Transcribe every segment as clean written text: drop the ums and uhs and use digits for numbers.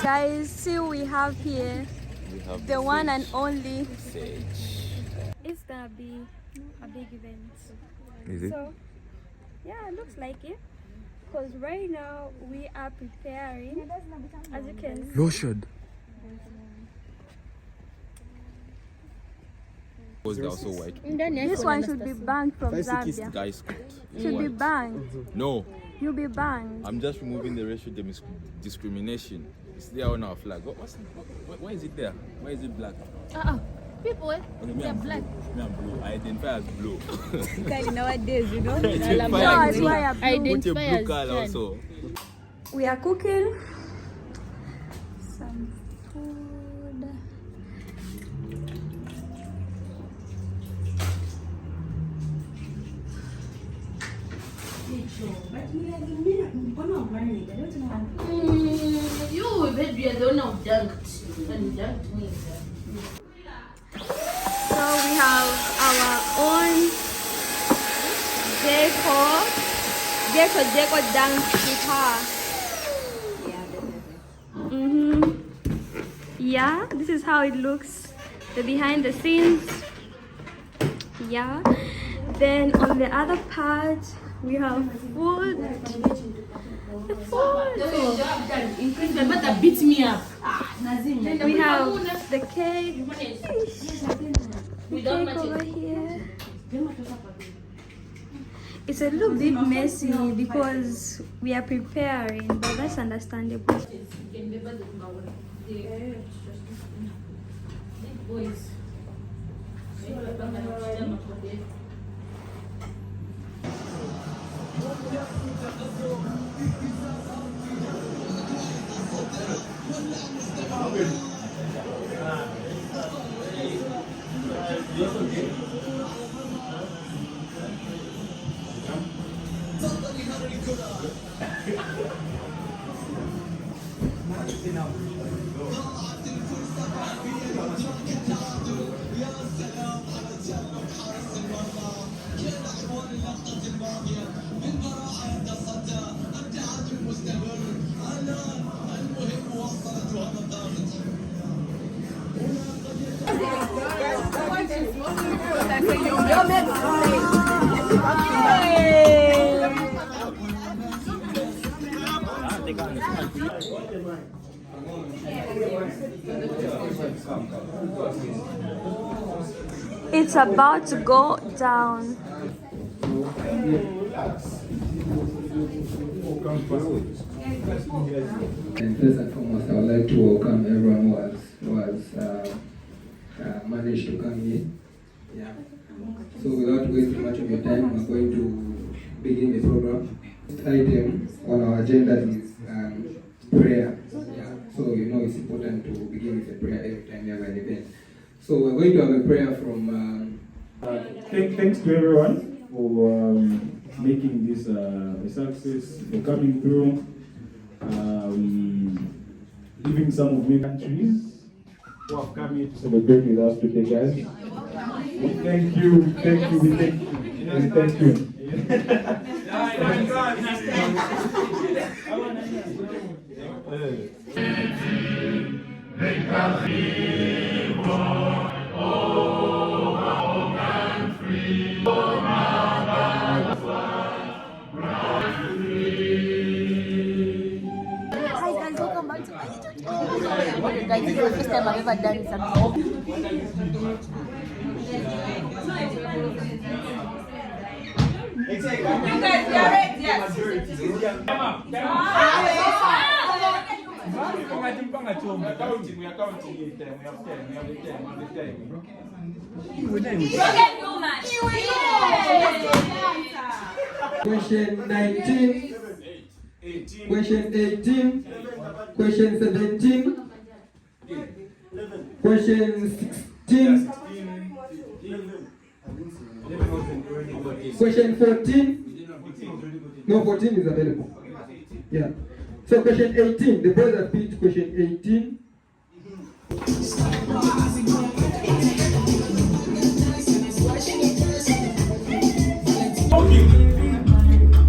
Guys, see we have here the one and only Sage. It's gonna be a big event. Is it? So yeah, it looks like it. Because right now we are preparing, as you can see. Lotion. Was that also white? This one should be banned from Zambia. Guys, Should be banned. no. You'll be banned. I'm just removing the racial discrimination. It's there on our flag. Why is it there? Why is it black? People, they're black. Me, I'm blue. I identify as blue. Nowadays, you know. I Put your blue color also. We are cooking some food. You, baby, I don't know dunked. And dunked me. So we have our own deco dance guitar. Yeah, this is how it looks, the behind the scenes. Yeah, then on the other part we have food. The food. But beat me up. We have the cake. The cake over here. It's a little bit messy because we are preparing, but that's understandable. It's about to go down. And first and foremost, I would like to welcome everyone who has managed to come here. Yeah. So without wasting much of your time, we're going to begin the program. First item on our agenda is prayer. Yeah. So you know it's important to begin with a prayer every time you have an event. So we're going to have a prayer from. Thanks to everyone for making this a success, for coming through. We leaving some of the countries who have come here to celebrate with us today, guys. We thank you, we thank you, we thank you, we thank you. Hi guys, welcome back to my YouTube channel. Guys, this is the first time I've ever done something. You guys, we are ready. Yes. We are counting in time. We have 10. We have 10. Question 19, question 18, question 17, question 16, question 14. No, 14 is available. Yeah. So question 18, the boys have picked question 18.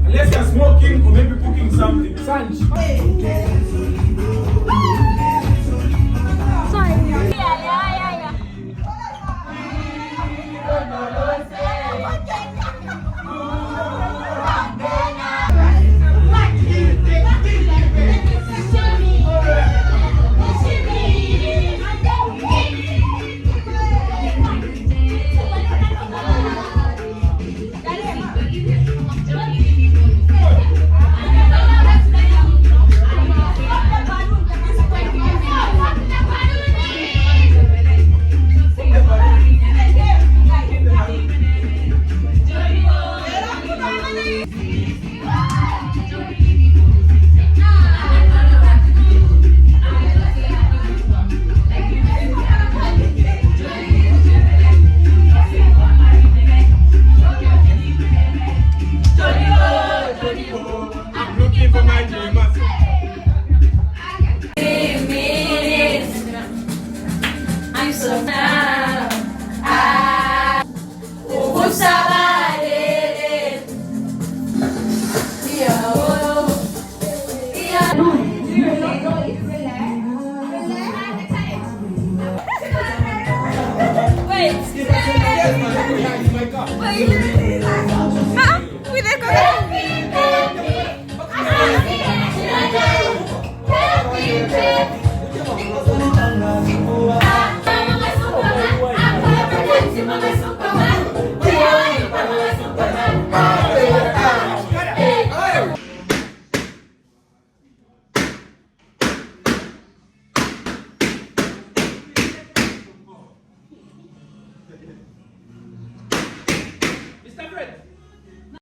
Unless you're smoking or maybe cooking something. Sanj. But you